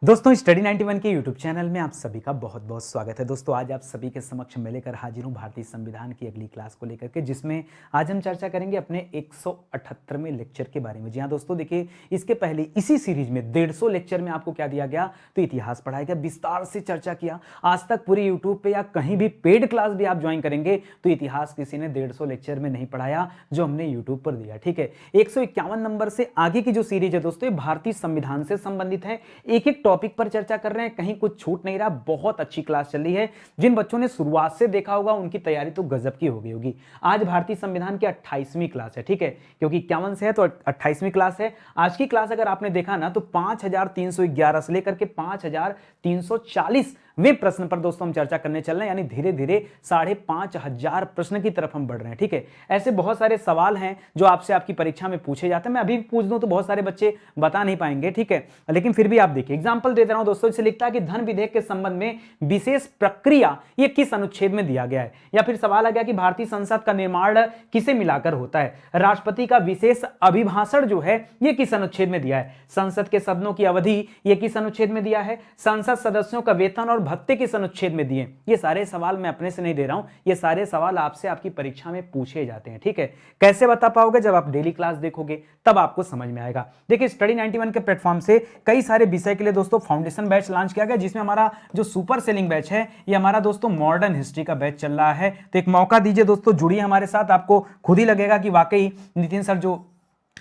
दोस्तों स्टडी 91 के YouTube channel में आप सभी का बहुत बहुत स्वागत है। दोस्तों आज आप सभी के समक्ष मैं लेकर हाजिर हूँ भारतीय संविधान की अगली क्लास को लेकर के, जिसमें आज हम चर्चा करेंगे अपने 178वें लेक्चर के बारे में। जी हाँ दोस्तों, देखिए इसके पहले इसी सीरीज में 150 लेक्चर में आपको क्या दिया गया, तो इतिहास पढ़ाया गया, विस्तार से चर्चा किया। आज तक पूरे यूट्यूब पे या कहीं भी पेड क्लास भी आप ज्वाइन करेंगे तो इतिहास किसी ने 150 लेक्चर में नहीं पढ़ाया जो हमने यूट्यूब पर दिया। ठीक है, 151 नंबर से आगे की जो सीरीज है दोस्तों, ये भारतीय संविधान से संबंधित है। एक एक टॉपिक पर चर्चा कर रहे हैं, कहीं कुछ छूट नहीं रहा। बहुत अच्छी क्लास चल रही है। जिन बच्चों ने शुरुआत से देखा होगा उनकी तैयारी तो गजब की हो गई होगी। आज भारतीय संविधान की 28वीं क्लास है। ठीक है, क्योंकि 51 से है तो 28वीं क्लास है। आज की क्लास अगर आपने देखा ना तो 5311 से लेकर के 5340 वे प्रश्न पर दोस्तों हम चर्चा करने चल रहे हैं, यानी धीरे धीरे 5500 प्रश्न की तरफ हम बढ़ रहे हैं। ठीक है, ऐसे बहुत सारे सवाल हैं जो आपसे आपकी परीक्षा में पूछे जाते हैं। मैं अभी भी पूछ दूं तो बहुत सारे बच्चे बता नहीं पाएंगे। ठीक है, लेकिन फिर भी आप देखिए, एग्जांपल दे दे रहा हूं दोस्तों। इसे लिखता है कि धन विधेयक के संबंध में विशेष प्रक्रिया ये किस अनुच्छेद में दिया गया है। या फिर सवाल आ गया कि भारतीय संसद का निर्माण किसे मिलाकर होता है। राष्ट्रपति का विशेष अभिभाषण जो है ये किस अनुच्छेद में दिया है। संसद के सदनों की अवधि ये किस अनुच्छेद में दिया है। संसद सदस्यों का वेतन और भत्ते किस अनुच्छेद में दिए। ये सारे सवाल मैं अपने से नहीं दे रहा हूं, ये सारे सवाल आपसे आपकी परीक्षा में पूछे जाते हैं। ठीक है, कैसे बता पाओगे, जब आप डेली क्लास देखोगे तब आपको समझ में आएगा। देखिए स्टडी 91 के प्लेटफॉर्म से कई सारे विषय के लिए दोस्तों फाउंडेशन बैच लॉन्च किया गया, जिसमें हमारा जो सुपर सेलिंग बैच है ये हमारा दोस्तों मॉडर्न हिस्ट्री का बैच चल रहा है। तो एक मौका दीजिए दोस्तों, जुड़िए हमारे साथ। आपको खुद ही लगेगा कि वाकई नितिन सर जो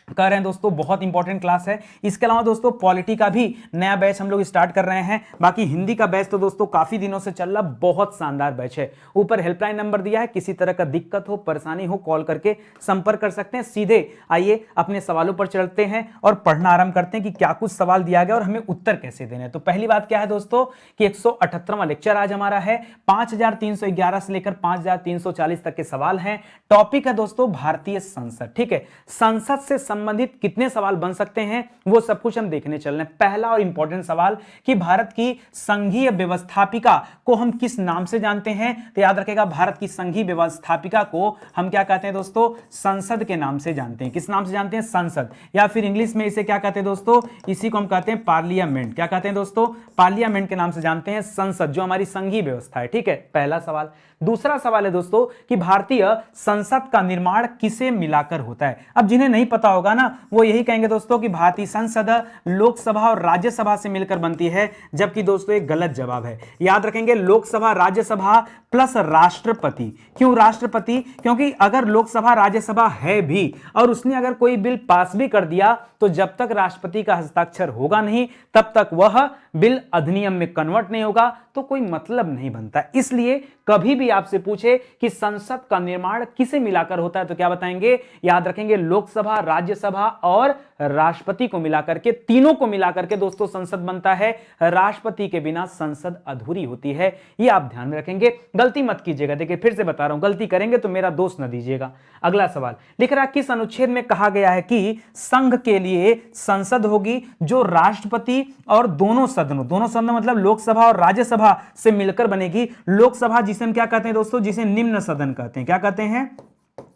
कर रहे हैं दोस्तों बहुत इंपॉर्टेंट क्लास है। इसके अलावा दोस्तों पॉलिटी का भी नया बैच हम लोग स्टार्ट कर रहे हैं। बाकी हिंदी का बैच तो दोस्तों काफी दिनों से चल रहा, बहुत शानदार बैच है। ऊपर हेल्पलाइन नंबर दिया है, किसी तरह का दिक्कत हो परेशानी हो कॉल करके संपर्क कर सकते हैं। सीधे आइए अपने सवालों पर चलते हैं और पढ़ना आरंभ करते हैं कि क्या कुछ सवाल दिया गया और हमें उत्तर कैसे देने हैं। तो पहली बात क्या है दोस्तों कि 178वां लेक्चर आज हमारा है। 5311 से लेकर 5340 तक के सवाल हैं। टॉपिक है दोस्तों भारतीय संसद। ठीक है, संसद से संबंधित कितने सवाल बन सकते हैं वो सब कुछ हम देखने चल रहे हैं। पहला और इंपॉर्टेंट सवाल कि भारत की संघीय व्यवस्थापिका को हम किस नाम से जानते हैं। तो याद रखेगा, भारत की संघीय व्यवस्थापिका को हम क्या कहते हैं दोस्तों, संसद के नाम से जानते हैं। किस नाम से जानते हैं, संसद। या फिर इंग्लिश में इसे क्या कहते हैं दोस्तों, इसी को हम कहते हैं पार्लियामेंट। क्या कहते हैं दोस्तों, पार्लियामेंट के नाम से जानते हैं संसद, जो हमारी संघीय व्यवस्था है। ठीक है, पहला सवाल। दूसरा सवाल है दोस्तों कि भारतीय संसद का निर्माण किसे मिलाकर होता है। अब जिन्हें नहीं पता होगा ना वो यही कहेंगे दोस्तों कि भारतीय संसद लोकसभा और राज्यसभा से मिलकर बनती है, जबकि दोस्तों एक गलत जवाब है। याद रखेंगे, लोकसभा राज्यसभा प्लस राष्ट्रपति। क्यों राष्ट्रपति, क्योंकि अगर लोकसभा राज्यसभा है भी और उसने अगर कोई बिल पास भी कर दिया तो जब तक राष्ट्रपति का हस्ताक्षर होगा नहीं तब तक वह बिल अधिनियम में कन्वर्ट नहीं होगा, तो कोई मतलब नहीं बनता। इसलिए कभी भी आपसे पूछे कि संसद का निर्माण किसे मिलाकर होता है तो क्या बताएंगे, याद रखेंगे लोकसभा राज्यसभा और राष्ट्रपति को मिलाकर के, तीनों को मिलाकर के दोस्तों संसद बनता है। राष्ट्रपति के बिना संसद अधूरी होती है, ये आप ध्यान में रखेंगे। गलती मत कीजिएगा, देखिए फिर से बता रहा हूं, गलती करेंगे तो मेरा दोष न दीजिएगा। अगला सवाल लिख रहा, किस अनुच्छेद में कहा गया है कि संघ के लिए संसद होगी जो राष्ट्रपति और दोनों सदनों मतलब लोकसभा और राज्यसभा से मिलकर बनेगी। लोकसभा जिसे हम क्या कहते हैं दोस्तों, जिसे निम्न सदन कहते हैं। क्या कहते हैं,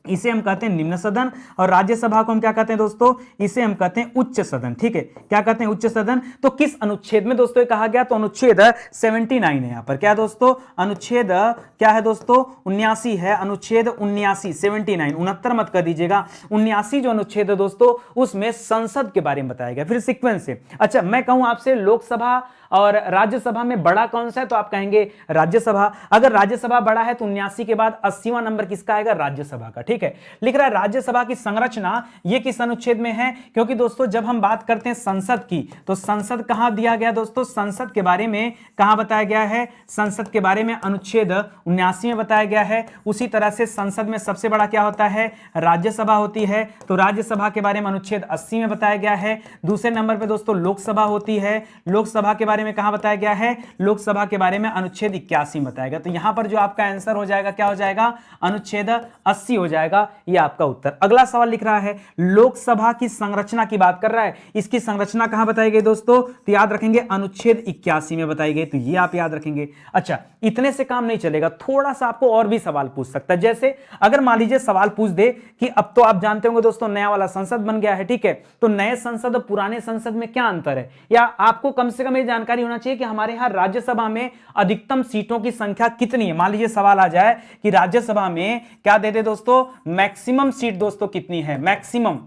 इसे हम कहते हैं निम्न सदन। और राज्यसभा को हम क्या कहते हैं दोस्तों, इसे हम कहते हैं उच्च सदन। ठीक है, क्या कहते हैं, उच्च सदन। तो किस अनुच्छेद में दोस्तों कहा गया, तो अनुच्छेद 79 है यहां पर। क्या दोस्तों, अनुच्छेद क्या है दोस्तों, 79 है। अनुच्छेद 79, 79, 69 मत कर दीजिएगा। 79 जो अनुच्छेद है दोस्तों उसमें संसद के बारे में बताया गया। फिर सीक्वेंस से, अच्छा मैं कहूं आपसे लोकसभा और राज्यसभा में बड़ा कौन सा है तो आप कहेंगे राज्यसभा। अगर राज्यसभा बड़ा है तो 79 के बाद 80वां नंबर किसका आएगा, राज्यसभा का। ठीक है, लिख रहा है राज्यसभा की संरचना ये किस अनुच्छेद में है, क्योंकि दोस्तों जब हम बात करते हैं संसद की तो संसद कहां दिया गया दोस्तों, संसद के बारे में कहां बताया गया है, संसद के बारे में अनुच्छेद 79 में बताया गया है। उसी तरह से संसद में सबसे बड़ा क्या होता है, राज्यसभा होती है, तो राज्यसभा के बारे में अनुच्छेद 80 में बताया गया है। दूसरे नंबर पर दोस्तों लोकसभा होती है, लोकसभा के बारे में कहां बताया गया है, लोकसभा के बारे में अनुच्छेद 81 बताया गया। तो यहां पर जो आपका आंसर हो जाएगा क्या हो जाएगा, अनुच्छेद 80 हो जाएगा। जाएगा ये आपका उत्तर। अगला सवाल लिख रहा है लोकसभा की संरचना की बात कर रहा है, इसकी संरचना कहां बताई गई दोस्तों, तो याद रखेंगे अनुच्छेद 81 में बताई गई, तो ये आप याद रखेंगे। अच्छा, इतने से काम नहीं चलेगा, थोड़ा सा आपको और भी सवाल पूछ सकता है। जैसे अगर मान लीजिए सवाल पूछ दे कि अब तो आप जानते होंगे दोस्तों नया वाला संसद बन गया है, ठीक है, तो नए संसद और पुराने संसद में क्या अंतर है, या आपको कम से कम ये जानकारी होना चाहिए कि हमारे यहां राज्यसभा में अधिकतम सीटों की संख्या कितनी है। मान लीजिए सवाल आ जाए कि राज्यसभा में क्या दे दे दोस्तों, मैक्सिमम सीट दोस्तों कितनी है, मैक्सिमम,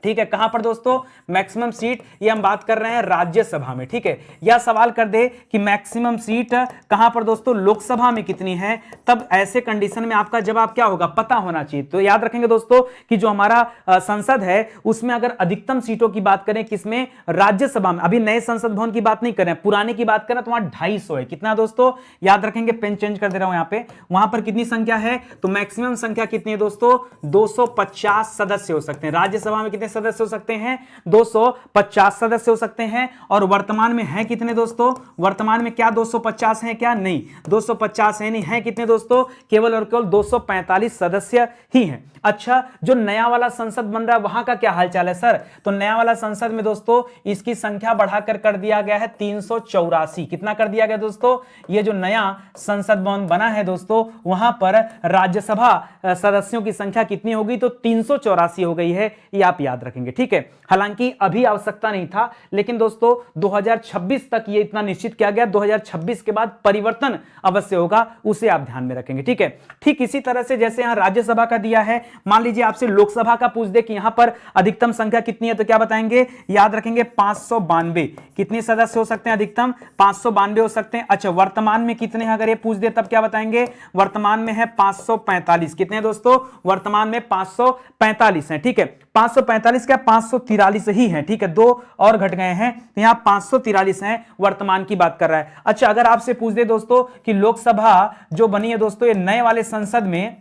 ठीक है, कहां पर दोस्तों मैक्सिमम सीट, ये हम बात कर रहे हैं राज्यसभा में, ठीक है। या सवाल कर दे कि मैक्सिमम सीट कहां पर दोस्तों लोकसभा में कितनी है, तब ऐसे कंडीशन में आपका जवाब क्या होगा, पता होना चाहिए। तो याद रखेंगे दोस्तों कि जो हमारा संसद है उसमें अगर अधिकतम सीटों की बात करें, किसमें, राज्यसभा में, अभी नए संसद भवन की बात नहीं करें, पुराने की बात करें तो वहां 250 है, कितना दोस्तों, याद रखेंगे, पेन चेंज कर दे रहा हूं यहां पे, वहां पर कितनी संख्या है, तो मैक्सिमम संख्या कितनी है दोस्तों, 250 सदस्य हो सकते हैं। राज्यसभा में कितने सदस्य हो सकते हैं, 250 सदस्य हो सकते हैं। और वर्तमान में है कितने दोस्तों, वर्तमान में क्या 250 हैं क्या, नहीं 250 है नहीं, है कितने दोस्तों, केवल और केवल 245 सदस्य ही हैं। अच्छा, जो नया वाला संसद बन रहा है वहां का क्या हालचाल है सर, तो नया वाला संसद में दोस्तों इसकी संख्या बढ़ाकर कर दिया गया है 384, कितना कर दिया गया दोस्तों, ये जो नया संसद भवन बना है दोस्तों वहां पर राज्यसभा सदस्यों की संख्या कितनी होगी, तो 384 हो गई है, ये आप याद रखेंगे, ठीक है। हालांकि अभी आवश्यकता नहीं था, लेकिन दोस्तों 2026 तक ये इतना निश्चित किया गया, 2026 के बाद परिवर्तन अवश्य होगा, उसे आप ध्यान में रखेंगे, ठीक है। ठीक इसी तरह से जैसे यहां राज्यसभा का दिया है, मान लीजिए आपसे लोकसभा का पूछ दे कि यहां पर अधिकतम संख्या कितनी है, तो क्या बताएंगे, याद रखेंगे 592, कितने सदस्य हो सकते हैं, अधिकतम 592 हो सकते हैं। अच्छा, वर्तमान में कितने हैं अगर ये पूछ दे तब क्या बताएंगे, वर्तमान में है 545, कितने दोस्तों, वर्तमान में 545 है, ठीक है। 545 क्या 543 ही है, ठीक है, 2 और घट गए हैं, तो यहां 543 हैं, वर्तमान की बात कर रहा है। अच्छा, अगर आपसे पूछ दे दोस्तों कि लोकसभा जो बनी है दोस्तों ये नए वाले संसद में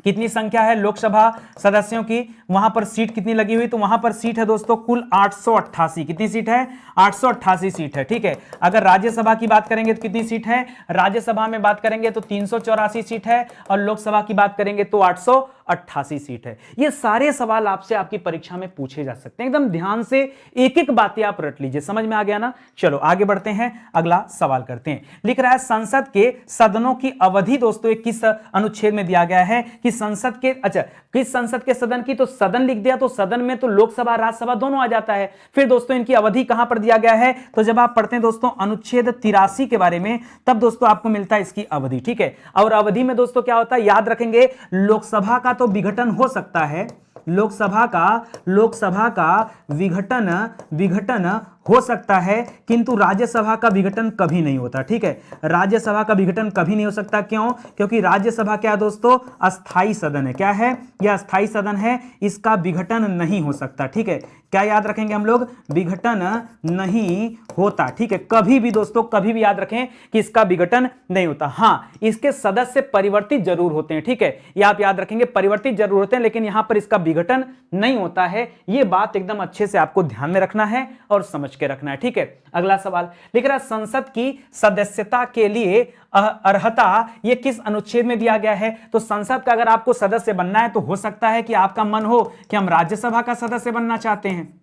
कितनी संख्या है लोकसभा सदस्यों की, वहां पर सीट कितनी लगी हुई, तो वहां पर सीट है दोस्तों कुल 888, कितनी सीट है, 888 सीट है, ठीक है। अगर राज्यसभा की बात करेंगे तो कितनी सीट है, राज्यसभा में बात करेंगे तो 384 सीट है, और लोकसभा की बात करेंगे तो 888 सीट है। ये सारे सवाल आपसे आपकी परीक्षा में पूछे जा सकते हैं, एकदम ध्यान से एक एक बातें आप रट लीजिए, समझ में आ गया ना। चलो आगे बढ़ते हैं, अगला सवाल करते हैं। लिख रहा है संसद के सदनों की अवधि दोस्तों किस अनुच्छेद में दिया गया है कि संसद के, अच्छा किस संसद के सदन की, तो सदन लिख दिया तो सदन में तो लोकसभा राज्यसभा दोनों आ जाता है। फिर दोस्तों इनकी अवधि कहां पर दिया गया है, तो जब आप पढ़ते हैं दोस्तों अनुच्छेद 83 के बारे में, तब दोस्तों आपको मिलता है इसकी अवधि, ठीक है। और अवधि में दोस्तों क्या होता है, याद रखेंगे लोकसभा का तो विघटन हो सकता है, लोकसभा का विघटन हो सकता है, किंतु राज्यसभा का विघटन कभी नहीं होता, ठीक है। राज्यसभा का विघटन कभी नहीं हो सकता, क्यों, क्योंकि राज्यसभा क्या है दोस्तों, अस्थाई सदन है, क्या है, यह अस्थाई सदन है, इसका विघटन नहीं हो सकता, ठीक है। क्या याद रखेंगे हम लोग, विघटन नहीं होता, ठीक है। कभी भी दोस्तों, कभी भी याद रखें कि इसका विघटन नहीं होता। हां, इसके सदस्य परिवर्तित जरूर होते हैं, ठीक है, यह आप याद रखेंगे, परिवर्तित जरूर होते हैं, लेकिन यहां पर इसका विघटन नहीं होता है। यह बात एकदम अच्छे से आपको ध्यान में रखना है और समझ के रखना है, ठीक है। अगला सवाल लिख रहा है संसद की सदस्यता के लिए अर्हता ये किस अनुच्छेद में दिया गया है, तो संसद का अगर आपको सदस्य बनना है तो हो सकता है कि आपका मन हो कि हम राज्यसभा का सदस्य बनना चाहते हैं,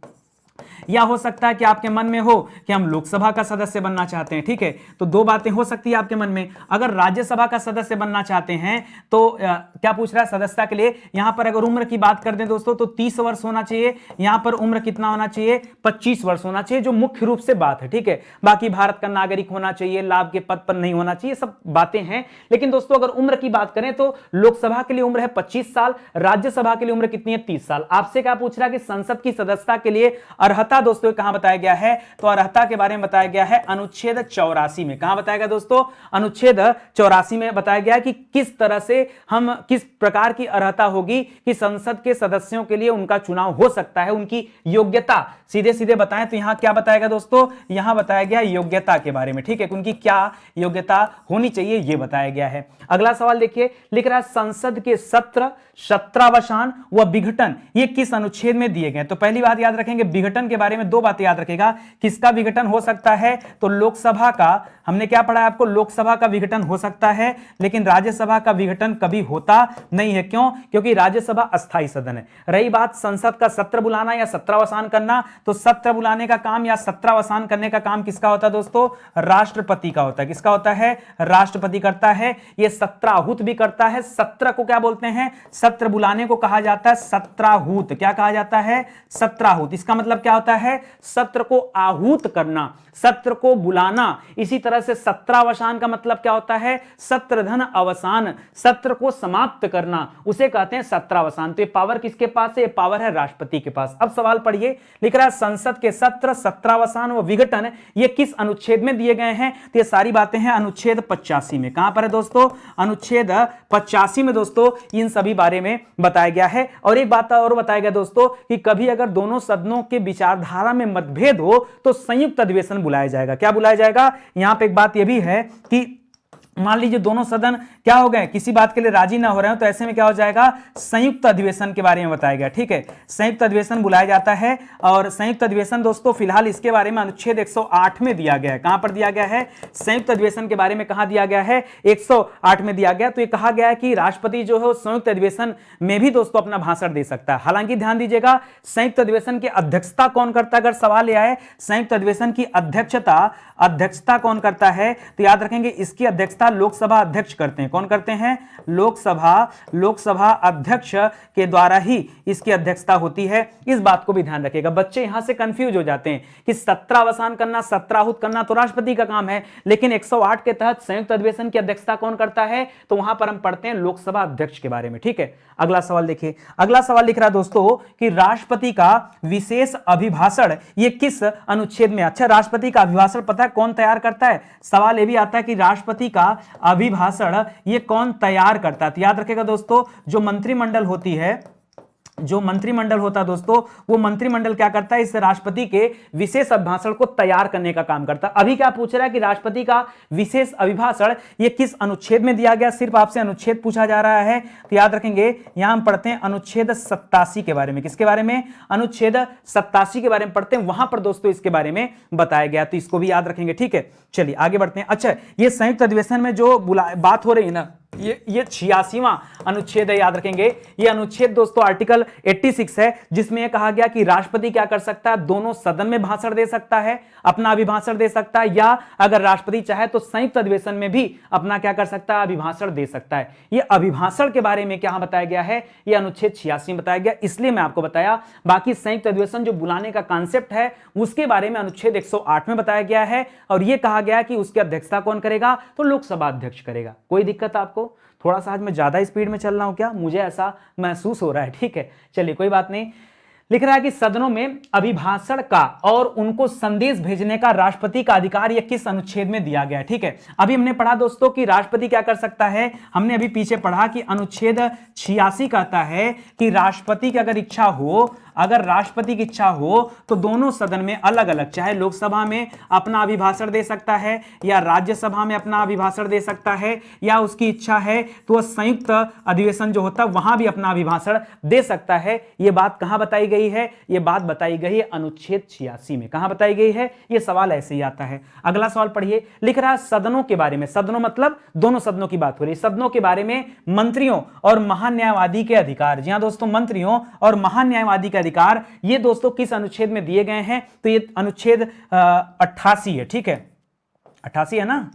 या हो सकता है कि आपके मन में हो कि हम लोकसभा का सदस्य बनना चाहते हैं, ठीक है। तो दो बातें हो सकती है आपके मन में। अगर राज्यसभा का सदस्य बनना चाहते हैं तो क्या पूछ रहा है, सदस्यता के लिए यहां पर अगर उम्र की बात कर दें दोस्तों तो 30 वर्ष होना चाहिए, यहां पर उम्र कितना होना चाहिए, 25 वर्ष होना चाहिए, जो मुख्य रूप से बात है, ठीक है। बाकी भारत का नागरिक होना चाहिए, लाभ के पद पर नहीं होना चाहिए, सब बातें हैं। लेकिन दोस्तों अगर उम्र की बात करें तो लोकसभा के लिए उम्र है 25 साल, राज्यसभा के लिए उम्र कितनी है, 30 साल। आपसे क्या पूछ रहा है कि संसद की सदस्यता के लिए अर्हता दोस्तों कहां बताया गया है, तो अर्हता के बारे में बताया गया है अनुच्छेद 84 में। कहां बताया गया दोस्तों, अनुच्छेद 84 में बताया गया कि किस तरह से हम, किस प्रकार की अर्हता होगी कि संसद के सदस्यों के लिए उनका चुनाव हो सकता है, उनकी योग्यता सीधे सीधे बताएं तो यहां क्या बताया गया दोस्तों, यहां बताया गया योग्यता के बारे में, ठीक है, उनकी क्या योग्यता होनी चाहिए यह बताया गया है। अगला सवाल देखिए, लिख रहा है संसद के सत्र, सत्रावसान व विघटन ये किस अनुच्छेद में दिए गए। तो पहली बात याद रखेंगे, विघटन विघटन के बारे में दो बातें याद रखेगा। किसका विघटन हो सकता है? तो लोकसभा का, हमने क्या पढ़ा है आपको, लोकसभा का विघटन हो सकता है, लेकिन राज्यसभा का विघटन कभी होता नहीं है। क्यों? क्योंकि राज्यसभा अस्थायी सदन है। रही बात संसद का सत्र बुलाना या सत्रावसान करना, तो सत्र बुलाने का काम या सत्रावसान करने का काम किसका होता है दोस्तों? राष्ट्रपति का होता है। किसका होता है? राष्ट्रपति करता है। यह सत्राहूत भी करता है। सत्र को क्या बोलते हैं? सत्र बुलाने को कहा जाता है सत्राहूत। क्या कहा जाता है? सत्राहूत। इसका मतलब क्या होता है? सत्र को आहूत करना, सत्र को बुलाना। इसी तरह से सत्रावसान का मतलब क्या होता है? सत्रधन अवसान, सत्र को समाप्त करना, उसे कहते हैं सत्रावसान। तो ये पावर किसके पास है? ये पावर है राष्ट्रपति के पास। अब सवाल पढ़िए, लिख रहा है संसद के सत्र, सत्रावसान व विघटन ये किस अनुच्छेद में दिए गए हैं? तो ये सारी बातें हैं अनुच्छेद 85 में। कहां पर है दोस्तों? अनुच्छेद 85 में दोस्तों इन सभी बारे में बताया गया है। और एक बात और बताया गया दोस्तों कि कभी अगर दोनों सदनों के विचारधारा में मतभेद हो तो संयुक्त अधिवेशन बुलाया जाएगा। क्या बुलाया जाएगा? यहां पे एक बात यह भी है कि मान लीजिए दोनों सदन क्या हो गए, किसी बात के लिए राजी ना हो रहे हो, तो ऐसे में क्या हो जाएगा? संयुक्त अधिवेशन के बारे में बताया गया। ठीक है, संयुक्त अधिवेशन बुलाया जाता है। और संयुक्त अधिवेशन दोस्तों फिलहाल इसके बारे में अनुच्छेद 108 में दिया गया है। कहां पर दिया गया है? संयुक्त अधिवेशन के बारे में कहां दिया गया है? 108 में दिया गया। तो ये कहा गया है कि राष्ट्रपति जो है संयुक्त अधिवेशन में भी दोस्तों अपना भाषण दे सकता है। हालांकि ध्यान दीजिएगा, संयुक्त अधिवेशन की अध्यक्षता कौन करता है? अगर सवाल यह है संयुक्त अधिवेशन की अध्यक्षता कौन करता है, तो याद रखेंगे इसकी अध्यक्षता लोकसभा अध्यक्ष करते हैं। कौन करते हैं? लोकसभा अध्यक्ष के द्वारा ही इसकी अध्यक्षता होती है। इस बात को भी ध्यान रखिएगा। बच्चे यहां से कंफ्यूज हो जाते हैं कि सत्रावसान करना, सत्राहूत करना तो राष्ट्रपति का काम है, लेकिन 108 के तहत संयुक्त अधिवेशन की अध्यक्षता कौन करता है? तो वहां पर हम पढ़ते हैं लोकसभा अध्यक्ष के बारे में। ठीक है, अगला सवाल देखिए। अगला सवाल लिख रहा है दोस्तों कि राष्ट्रपति का विशेष अभिभाषण ये किस अनुच्छेद में? अच्छा, राष्ट्रपति का अभिभाषण पता है कौन तैयार करता है? सवाल यह भी आता है कि राष्ट्रपति का अभिभाषण ये कौन तैयार करता है? तो याद रखेगा दोस्तों, जो मंत्रिमंडल होती है, जो मंत्रिमंडल होता है दोस्तों, वो मंत्रिमंडल क्या करता है? इस राष्ट्रपति के विशेष अभिभाषण को तैयार करने का काम करता है। अभी क्या पूछ रहा है कि राष्ट्रपति का विशेष अभिभाषण ये किस अनुच्छेद में दिया गया? सिर्फ आपसे अनुच्छेद पूछा जा रहा है, तो याद रखेंगे यहां हम पढ़ते हैं अनुच्छेद 87 के बारे में। किसके बारे में? अनुच्छेद 87 के बारे में पढ़ते हैं। वहां पर दोस्तों इसके बारे में बताया गया, तो इसको भी याद रखेंगे। ठीक है, चलिए आगे बढ़ते हैं। अच्छा, ये संयुक्त अधिवेशन में जो बात हो रही है ना, ये 86वां अनुच्छेद है, याद रखेंगे। ये अनुच्छेद दोस्तों आर्टिकल 86 है, जिसमें यह कहा गया कि राष्ट्रपति क्या कर सकता है? दोनों सदन में भाषण दे सकता है, अपना अभिभाषण दे सकता है, या अगर राष्ट्रपति चाहे तो संयुक्त अधिवेशन में भी अपना क्या कर सकता है? अभिभाषण दे सकता है। ये अभिभाषण के बारे में क्या बताया गया है? ये अनुच्छेद 86 में बताया गया, इसलिए मैं आपको बताया। बाकी संयुक्त अधिवेशन जो बुलाने का कॉन्सेप्ट है उसके बारे में अनुच्छेद 108 में बताया गया है, और यह कहा गया कि उसकी अध्यक्षता कौन करेगा? तो लोकसभा अध्यक्ष करेगा। कोई दिक्कत आपको? थोड़ा सा आज मैं ज्यादा स्पीड में चल रहा हूं क्या? मुझे ऐसा महसूस हो रहा है। ठीक है, चलिए कोई बात नहीं। लिख रहा है कि सदनों में अभिभाषण का और उनको संदेश भेजने का राष्ट्रपति का अधिकार यह किस अनुच्छेद में दिया गया है? ठीक है, अभी हमने पढ़ा दोस्तों कि राष्ट्रपति क्या कर सकता है। हमने अभी पीछे पढ़ा कि अनुच्छेद 86 कहता है कि राष्ट्रपति की अगर इच्छा हो, अगर राष्ट्रपति की इच्छा हो तो दोनों सदन में अलग अलग, चाहे लोकसभा में अपना अभिभाषण दे सकता है या राज्यसभा में अपना अभिभाषण दे सकता है, या उसकी इच्छा है तो वह संयुक्त अधिवेशन जो होता है वहां भी अपना अभिभाषण दे सकता है। यह बात कहां बताई गई है? यह बात बताई गई है अनुच्छेद 86 में। कहां बताई गई है? यह सवाल ऐसे ही आता है। अगला सवाल पढ़िए, लिख रहा है सदनों के बारे में। सदनों मतलब दोनों सदनों की बात हो रही है। सदनों के बारे में मंत्रियों और महान्यायवादी के अधिकार। जी हां दोस्तों, मंत्रियों और महान्यायवादी के अधिकार ये दोस्तों किस अनुच्छेद में दिए गए हैं? तो ये अनुच्छेद 88 है। ठीक है, 88 है ना?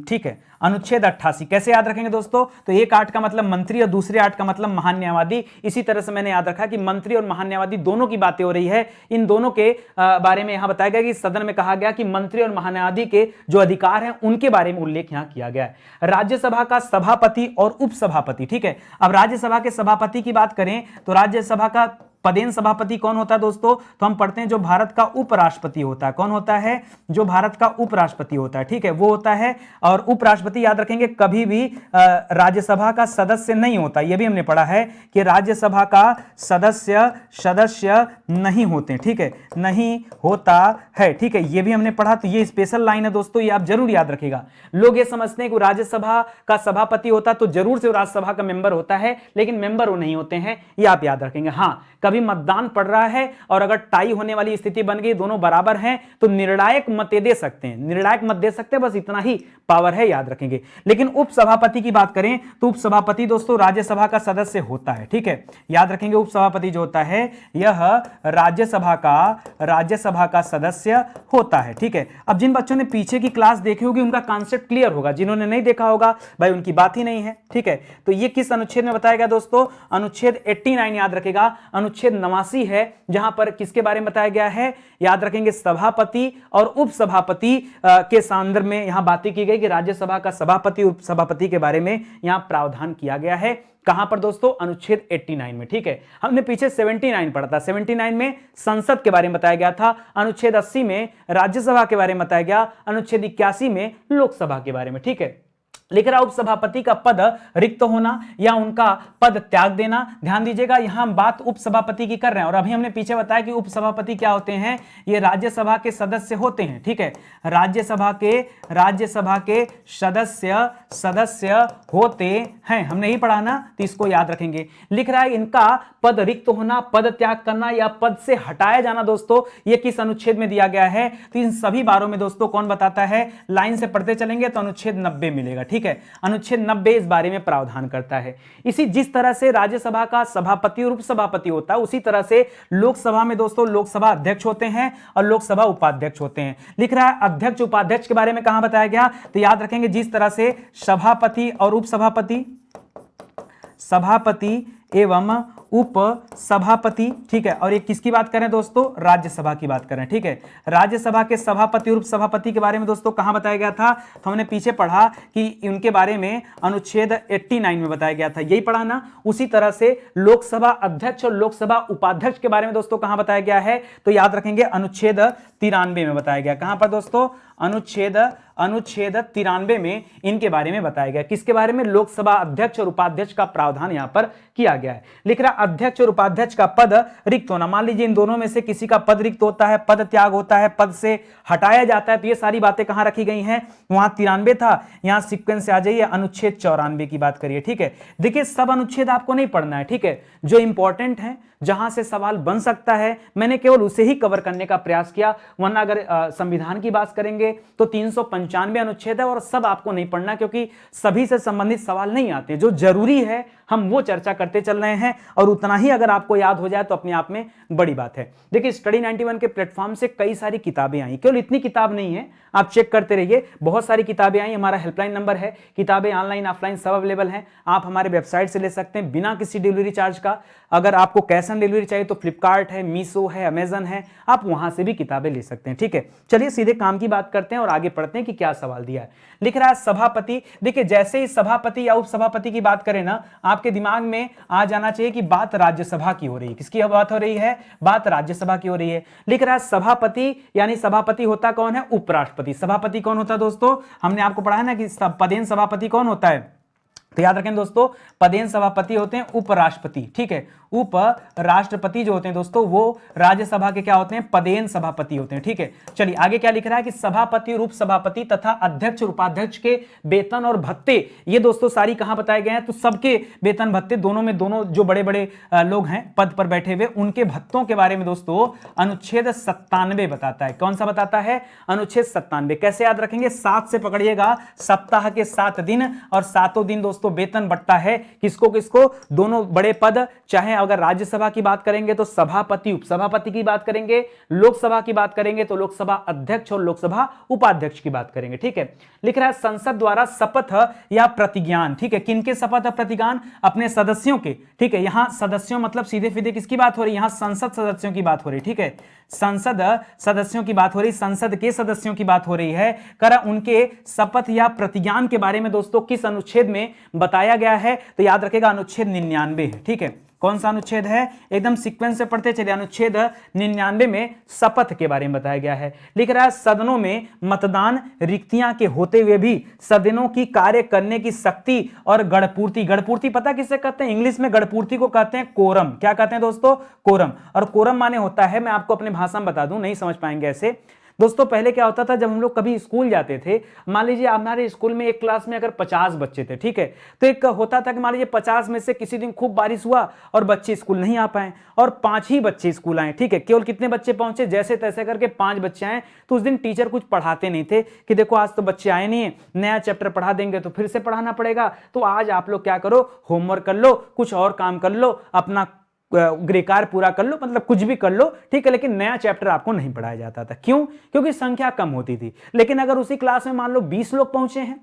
ठीक है, अनुच्छेद 88। कैसे याद रखेंगे दोस्तों? तो एक 8 का मतलब मंत्री और दूसरे 8 का मतलब महान्यायवादी। इसी तरह से मैंने याद रखा कि मंत्री और महान्यायवादी दोनों की बातें हो रही है। इन दोनों के बारे में यहां बताया गया कि सदन में कहा गया कि मंत्री और महान्यायवादी के जो अधिकार हैं उनके बारे में उल्लेख यहां किया गया है। राज्यसभा का सभापति और उपसभापति। ठीक है, अब राज्यसभा के सभापति की बात करें तो राज्यसभा का पदेन सभापति कौन होता है दोस्तों? तो हम पढ़ते हैं जो भारत का उपराष्ट्रपति होता है। कौन होता है? जो भारत का उपराष्ट्रपति होता है। ठीक है, वो होता है। और उपराष्ट्रपति याद रखेंगे कभी भी राज्यसभा का सदस्य नहीं होता। यह भी हमने पढ़ा है कि राज्यसभा का सदस्य नहीं होते। ठीक है, नहीं होता है। ठीक है, यह भी हमने पढ़ा। तो ये स्पेशल लाइन है दोस्तों, ये आप जरूर याद रखिएगा। लोग ये समझते हैं कि राज्यसभा का सभापति होता तो जरूर से राज्यसभा का मेंबर होता है, लेकिन मेंबर वो नहीं होते हैं, ये आप याद रखेंगे। हाँ, कभी मतदान पड़ रहा है और अगर टाई होने वाली स्थिति बन गई, दोनों बराबर हैं, तो निर्णायक मत दे सकते हैं, निर्णायक मत दे सकते हैं, बस इतना ही पावर है, याद रखेंगे। लेकिन उपसभापति की बात करें तो उपसभापति दोस्तों राज्यसभा का सदस्य होता है, ठीक है, याद रखेंगे। उपसभापति जो होता है यह राज्यसभा का सदस्य होता है, ठीक है। अब जिन बच्चों ने पीछे की क्लास देखी होगी उनका कॉन्सेप्ट क्लियर होगा, जिन्होंने नहीं देखा होगा भाई उनकी बात ही नहीं है, ठीक है। तो ये किस अनुच्छेद में बताया गया दोस्तों? अनुच्छेद 89 याद रखेगा, अनुच्छेद 89 है, जहां पर किसके बारे में बताया गया है? याद रखेंगे सभापति और उपसभापति के संदर्भ में यहां बातें की गई कि राज्यसभा का सभापति उपसभापति के बारे में यहां प्रावधान किया गया है। कहां पर दोस्तों? अनुच्छेद 89 में, ठीक है। हमने पीछे 79 पढ़ा था, 79 में संसद के बारे में बताया गया था, अनुच्छेद 80 में राज्यसभा के बारे में बताया गया, अनुच्छेद 81 में लोकसभा के बारे में, ठीक है। लिख रहा उपसभापति का पद रिक्त होना या उनका पद त्याग देना। ध्यान दीजिएगा, यहां हम बात उपसभापति की कर रहे हैं और अभी हमने पीछे बताया कि उपसभापति क्या होते हैं? ये राज्यसभा के सदस्य होते हैं, ठीक है। राज्यसभा के सदस्य होते हैं, हमने ही पढ़ा ना, तो इसको याद रखेंगे। लिख रहा है इनका पद रिक्त होना, पद त्याग करना या पद से हटाया जाना दोस्तों, ये किस अनुच्छेद में दिया गया है? तो इन सभी बारों में दोस्तों कौन बताता है? लाइन से पढ़ते चलेंगे तो अनुच्छेद 90 मिलेगा, ठीक है। अनुच्छेद 90 इस बारे में प्रावधान करता है। इसी जिस तरह से राज्यसभा का सभापति और उपसभापति होता है, उसी तरह से लोकसभा में दोस्तों लोकसभा अध्यक्ष होते हैं और लोकसभा उपाध्यक्ष होते हैं। लिख रहा है अध्यक्ष उपाध्यक्ष के बारे में कहां बताया गया? तो याद रखेंगे जिस तरह से सभापति और उपसभापति, सभापति एवं उप सभापति, ठीक है। और ये किसकी बात करें दोस्तों? राज्यसभा की बात करें, ठीक है। राज्यसभा के सभापति और उप सभापति के बारे में दोस्तों कहां बताया गया था? तो हमने पीछे पढ़ा कि उनके बारे में अनुच्छेद 89 में बताया गया था, यही पढ़ा ना। उसी तरह से लोकसभा अध्यक्ष और लोकसभा उपाध्यक्ष के बारे में दोस्तों कहां बताया गया है? तो याद रखेंगे अनुच्छेद 93 में बताया गया। कहां पर दोस्तों? अनुच्छेद 93 में इनके बारे में बताया गया। किसके बारे में? लोकसभा अध्यक्ष और उपाध्यक्ष का प्रावधान यहां पर किया गया है। लिख रहा अध्यक्ष और उपाध्यक्ष का पद रिक्त होना, मान लीजिए इन दोनों में से किसी का पद रिक्त होता है, पद त्याग होता है, पद से हटाया जाता है, तो ये सारी बातें कहां रखी गई हैं? वहां 93 था, यहां सीक्वेंस से आ जाइए अनुच्छेद 94 की बात करिए, ठीक है। देखिए सब अनुच्छेद आपको नहीं पढ़ना है, ठीक है। जो इंपॉर्टेंट है, जहां से सवाल बन सकता है, मैंने केवल उसे ही कवर करने का प्रयास किया, वरना अगर संविधान की बात करेंगे तो 395 अनुच्छेद है और सब आपको नहीं पढ़ना, क्योंकि सभी से संबंधित सवाल नहीं आते। जो जरूरी है हम वो चर्चा करते चल रहे हैं और उतना ही अगर आपको याद हो जाए तो अपने आप में बड़ी बात है। देखिए स्टडी 91 के प्लेटफॉर्म से कई सारी किताबें आई, केवल इतनी किताब नहीं है, आप चेक करते रहिए, बहुत सारी किताबें आई। हमारा हेल्पलाइन नंबर है, किताबें ऑनलाइन ऑफलाइन सब अवेलेबल हैं, आप हमारे वेबसाइट से ले सकते हैं बिना किसी डिलीवरी चार्ज का। अगर आपको कैश ऑन डिलीवरी चाहिए तो फ्लिपकार्ट है, मीशो है, अमेजन है, आप वहां से भी किताबें ले सकते हैं, ठीक है। चलिए सीधे काम की बात करते हैं और आगे पढ़ते हैं कि क्या सवाल दिया है। लिख रहा है सभापति। देखिए जैसे ही सभापति या उपसभापति की बात करें ना, आपके दिमाग में आ जाना चाहिए कि बात राज्यसभा की हो रही है। किसकी बात हो रही है? बात राज्यसभा की हो रही है। लिख रहा है सभापति, यानी सभापति होता कौन है? उपराष्ट्रपति। सभापति कौन होता है दोस्तों? हमने आपको पढ़ा है ना कि पदेन सभापति कौन होता है? तो याद रखें दोस्तों, पदेन सभापति होते हैं उपराष्ट्रपति, ठीक है। उपराष्ट्रपति जो होते हैं दोस्तों वो राज्यसभा के क्या होते हैं? पदेन सभापति होते हैं, ठीक है। चलिए आगे क्या लिख रहा है कि सभापति और उपसभापति तथा अध्यक्ष और उपाध्यक्ष के वेतन और भत्ते, ये दोस्तों सारी कहां बताए गए हैं? तो सबके वेतन भत्ते, दोनों में दोनों जो बड़े बड़े लोग हैं पद पर बैठे हुए, उनके भत्तों के बारे में दोस्तों अनुच्छेद 97 बताता है। कौन सा बताता है? अनुच्छेद 97। कैसे याद रखेंगे? 7 से पकड़िएगा, सप्ताह के 7 दिन और 7 दिन दोस्तों वेतन बढ़ता है। किसको किसको? दोनों बड़े पद, चाहे अगर राज्यसभा की बात करेंगे तो सभापति उपसभापति की बात करेंगे, लोकसभा की बात करेंगे तो लोकसभा अध्यक्ष और लोकसभा उपाध्यक्ष की बात करेंगे, ठीक है। लिख रहा है संसद द्वारा शपथ या प्रतिज्ञान, ठीक है। किनके शपथ और प्रतिज्ञान? अपने सदस्यों के, ठीक है। यहां सदस्यों मतलब सीधे सीधे किसकी बात हो रही है? यहां संसद सदस्यों की बात हो रही है, ठीक है। संसद सदस्यों की बात हो रही, संसद के सदस्यों की बात हो रही है। कर उनके शपथ या प्रतिज्ञान के बारे में दोस्तों किस अनुच्छेद में बताया गया है? तो याद रखेगा अनुच्छेद 99 है, ठीक है। कौन सा अनुच्छेद है? एकदम सीक्वेंस से पढ़ते चलिए। अनुच्छेद 99 में शपथ के बारे में बताया गया है। लिख रहा है सदनों में मतदान रिक्तियां के होते हुए भी सदनों की कार्य करने की शक्ति और गणपूर्ति, गणपूर्ति पता किसे कहते हैं? इंग्लिश में गणपूर्ति को कहते हैं कोरम। क्या कहते हैं दोस्तों? कोरम। और कोरम माने होता है, मैं आपको अपने भाषा में बता दूं, नहीं समझ पाएंगे ऐसे, दोस्तों पहले क्या होता था, जब हम लोग कभी स्कूल जाते थे, मान लीजिए हमारे स्कूल में एक क्लास में अगर 50 बच्चे थे, ठीक है, तो एक होता था कि मान लीजिए 50 में से किसी दिन खूब बारिश हुआ और बच्चे स्कूल नहीं आ पाए और 5 ही बच्चे स्कूल आए, ठीक है, केवल कितने बच्चे पहुंचे, जैसे तैसे करके 5 बच्चे आए। तो उस दिन टीचर कुछ पढ़ाते नहीं थे कि देखो आज तो बच्चे आए नहीं है, नया चैप्टर पढ़ा देंगे तो फिर से पढ़ाना पड़ेगा, तो आज आप लोग क्या करो, होमवर्क कर लो, कुछ और काम कर लो, अपना गृहकार्य पूरा कर लो, मतलब कुछ भी कर लो, ठीक है, लेकिन नया चैप्टर आपको नहीं पढ़ाया जाता था। क्यों? क्योंकि संख्या कम होती थी। लेकिन अगर उसी क्लास में मान लो 20 लोग पहुंचे हैं,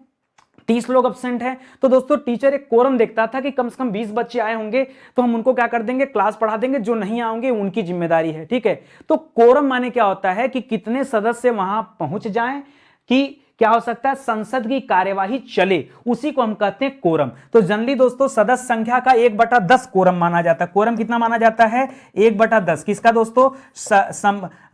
30 लोग अब्सेंट हैं, तो दोस्तों टीचर एक कोरम देखता था कि कम से कम 20 बच्चे आए होंगे तो हम उनको क्या कर देंगे, क्लास पढ़ा देंगे, जो नहीं आएंगे उनकी जिम्मेदारी है, ठीक है। तो कोरम माने क्या होता है कि कितने सदस्य वहां पहुंच जाएं कि क्या हो सकता है, संसद की कार्यवाही चले, उसी को हम कहते हैं कोरम। तो जनरली दोस्तों सदस्य संख्या का 1/10 कोरम माना जाता है। कोरम कितना माना जाता है? 1/10 किसका दोस्तों?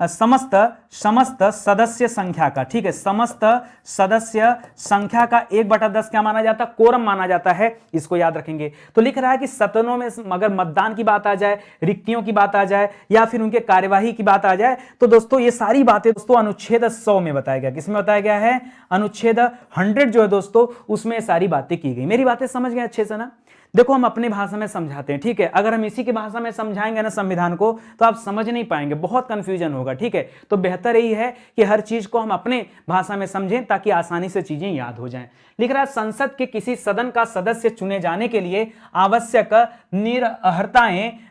समस्त सदस्य संख्या का, ठीक है, समस्त सदस्य संख्या का 1/10 क्या माना जाता है? कोरम माना जाता है। इसको याद रखेंगे। तो लिख रहा है कि सदनों में अगर मतदान की बात आ जाए, रिक्तियों की बात आ जाए या फिर उनके कार्यवाही की बात आ जाए, तो दोस्तों ये सारी बातें दोस्तों अनुच्छेद 100 में बताया गया। किसमें बताया गया है? अनुच्छेद 100 जो है दोस्तों, उसमें सारी बातें की गई। मेरी बातें समझ गए अच्छे से ना? देखो हम अपनी भाषा में समझाते हैं, ठीक है, अगर हम इसी की भाषा में समझाएंगे ना संविधान को, तो आप समझ नहीं पाएंगे, बहुत कंफ्यूजन होगा, ठीक है। तो बेहतर यही है कि हर चीज को हम अपने भाषा में समझें ताकि आसानी से चीजें याद हो जाएं। लिख रहा है संसद के किसी सदन का सदस्य चुने जाने के लिए आवश्यक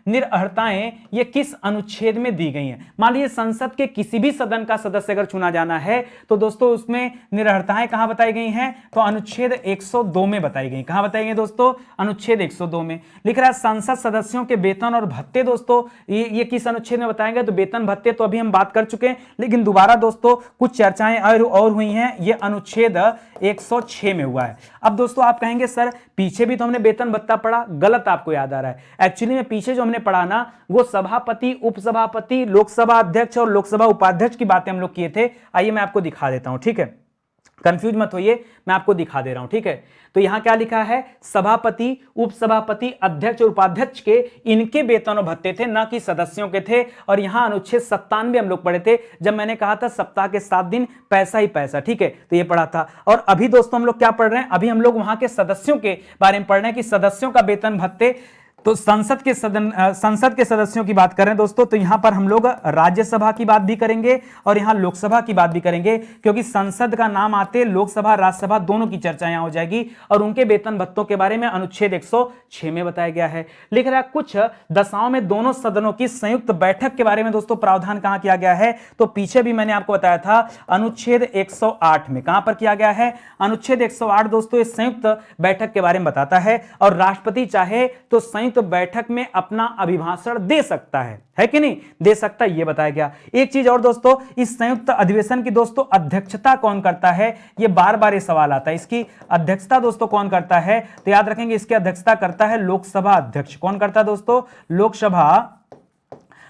निरअर्हताएं ये किस अनुच्छेद में दी गई हैं? मान लीजिए संसद के किसी भी सदन का सदस्य अगर चुना जाना है, तो दोस्तों उसमें निरअर्हताएं कहां बताई गई हैं? तो अनुच्छेद 102 में बताई गई। कहां बताई गई दोस्तों? अनुच्छेद 102 में। लिख रहा है संसद सदस्यों के वेतन और भत्ते, दोस्तों ये किस अनुच्छेद में बताएंगे? तो वेतन भत्ते तो अभी हम बात कर चुके हैं, लेकिन दोबारा दोस्तों कुछ चर्चाएं और हुई हैं, ये अनुच्छेद 106 में हुआ है। अब दोस्तों आप कहेंगे सर पीछे भी तो हमने वेतन भत्ता पढ़ा, गलत आपको याद आ रहा है। एक्चुअली में पीछे जो हमने पढ़ा ना, वो सभापति, उपसभापति, लोकसभा अध्यक्ष और लोकसभा उपाध्यक्ष की बातें हम लोग किए थे। आइए मैं आपको दिखा देता हूं, ठीक है, कंफ्यूज मत होइए, मैं आपको दिखा दे रहा हूं, ठीक है। तो यहां क्या लिखा है? सभापति, उपसभापति, अध्यक्ष और उपाध्यक्ष के इनके वेतन और भत्ते थे, ना कि सदस्यों के थे। और यहां अनुच्छेद 97 हम लोग पढ़े थे, जब मैंने कहा था सप्ताह के 7 दिन पैसा ही पैसा, ठीक है, तो ये पढ़ा था। और अभी दोस्तों हम लोग क्या पढ़ रहे हैं? अभी हम लोग वहां के सदस्यों के बारे में पढ़ रहे हैं कि सदस्यों का वेतन भत्ते। तो संसद के सदस्यों की बात करें दोस्तों, तो यहां पर हम लोग राज्यसभा की बात भी करेंगे और यहां लोकसभा की बात भी करेंगे, क्योंकि संसद का नाम आते लोकसभा राज्यसभा दोनों की चर्चा यहां हो जाएगी। और उनके वेतन भत्तों के बारे में अनुच्छेद 106 में बताया गया है। लिख रहा है कुछ दशाओं में दोनों सदनों की संयुक्त बैठक के बारे में दोस्तों प्रावधान कहां किया गया है? तो पीछे भी मैंने आपको बताया था अनुच्छेद 108 में। कहां पर किया गया है? अनुच्छेद 108 दोस्तों इस संयुक्त बैठक के बारे में बताता है। और राष्ट्रपति चाहे तो संयुक्त बैठक में अपना अभिभाषण दे सकता है कि नहीं? दे सकता है, ये बताया गया। एक चीज और दोस्तों, इस संयुक्त अधिवेशन की दोस्तों अध्यक्षता कौन करता है? ये बार बार ये सवाल आता है, इसकी अध्यक्षता दोस्तों कौन करता है? तो याद रखेंगे इसकी अध्यक्षता करता है लोकसभा अध्यक्ष। कौन करता है दोस्तों?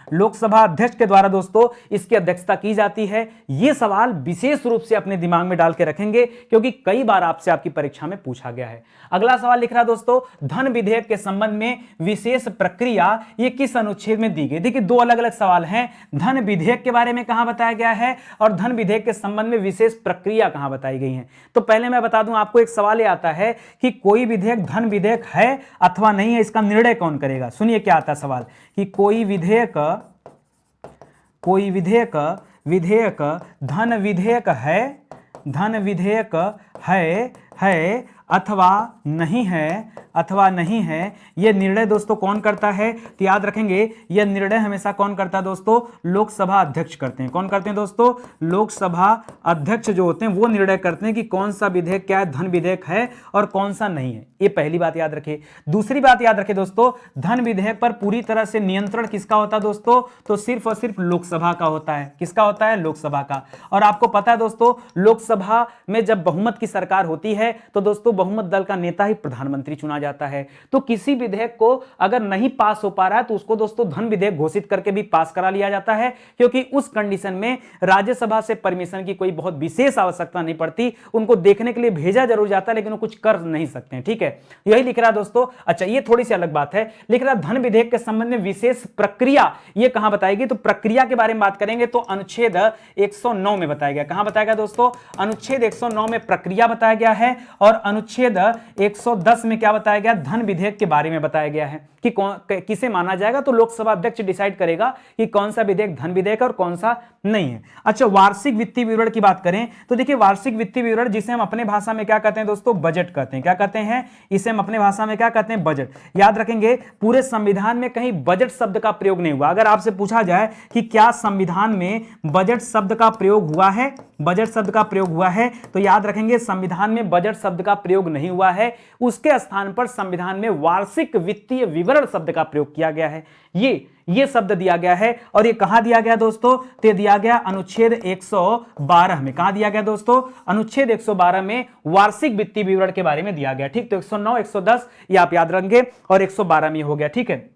लोकसभा अध्यक्ष के द्वारा दोस्तों इसकी अध्यक्षता की जाती है। यह सवाल विशेष रूप से अपने दिमाग में डाल के रखेंगे, क्योंकि कई बार आपसे आपकी परीक्षा में पूछा गया है। अगला सवाल लिख रहा है दोस्तों, धन विधेयक के संबंध में विशेष प्रक्रिया ये किस अनुच्छेद में दी गई? देखिए दो अलग अलग सवाल हैं। धन विधेयक के बारे में कहां बताया गया है और धन विधेयक के संबंध में विशेष प्रक्रिया कहां बताई गई है? तो पहले मैं बता दूं आपको, एक सवाल ये आता है कि कोई विधेयक धन विधेयक है अथवा नहीं है, इसका निर्णय कौन करेगा? सुनिए क्या आता है सवाल, कि कोई विधेयक धन विधेयक है अथवा नहीं है, यह निर्णय दोस्तों कौन करता है? तो याद रखेंगे यह निर्णय हमेशा कौन करता है दोस्तों? लोकसभा अध्यक्ष करते हैं। कौन करते हैं दोस्तों? लोकसभा अध्यक्ष जो होते हैं वो निर्णय करते हैं कि कौन सा विधेयक क्या है, धन विधेयक है और कौन सा नहीं है। ये पहली बात याद रखिए। दूसरी बात याद रखिए दोस्तों, धन विधेयक पर पूरी तरह से नियंत्रण किसका होता है दोस्तों? तो सिर्फ और सिर्फ लोकसभा का होता है। किसका होता है? लोकसभा का। और आपको पता है दोस्तों, लोकसभा में जब बहुमत की सरकार होती है तो दोस्तों बहुमत दल का नेता ही प्रधानमंत्री चुना जाता है। तो किसी विधेयक को अगर नहीं पास हो पा रहा है तो उसको दोस्तों धन विधेयक घोषित करके भी पास करा लिया जाता है, क्योंकि उस कंडीशन में राज्यसभा से परमिशन की कोई बहुत विशेष आवश्यकता नहीं पड़ती। उनको देखने के लिए भेजा जरूर जाता है लेकिन वो कुछ कर नहीं सकते हैं, ठीक है, यही लिख रहा है दोस्तों। अच्छा, ये थोड़ी सी अलग बात है, लिख रहा धन विधेयक के संबंध में विशेष प्रक्रिया ये कहां बताएगी, तो प्रक्रिया के बारे में बात करेंगे तो अनुच्छेद 109 में बताया गया। कहां बताया गया दोस्तों, अनुच्छेद 109 में प्रक्रिया बताया गया है, और अनुच्छेद 110 में क्या बताया गया, धन विधेयक के बारे में बताया गया है कि किसे माना जाएगा। तो लोकसभा अध्यक्ष डिसाइड करेगा कि कौन सा विधेयक धन विधेयक और कौन सा नहीं है। अच्छा, वार्षिक वित्तीय विवरण की बात करें तो देखिए वार्षिक वित्तीय विवरण जिसे हम अपने भाषा में क्या कहते हैं दोस्तों, बजट कहते हैं। क्या कहते हैं, इसे हम अपने भाषा में क्या कहते हैं, बजट। याद रखेंगे पूरे संविधान में कहीं बजट शब्द का प्रयोग नहीं हुआ। अगर आपसे पूछा जाए कि क्या संविधान में बजट शब्द का प्रयोग हुआ है, बजट शब्द का प्रयोग हुआ है, तो याद रखेंगे संविधान में बजट शब्द का प्रयोग नहीं हुआ है। उसके स्थान पर संविधान में वार्षिक वित्तीय विवरण शब्द का प्रयोग किया गया है। ये शब्द दिया गया है, और ये कहां दिया गया दोस्तों, तो दिया गया अनुच्छेद 112 में। कहां दिया गया दोस्तों, अनुच्छेद 112 में वार्षिक वित्तीय विवरण के बारे में दिया गया। ठीक, तो 109, 110 ये आप याद रखेंगे, और 112 में हो गया। ठीक है,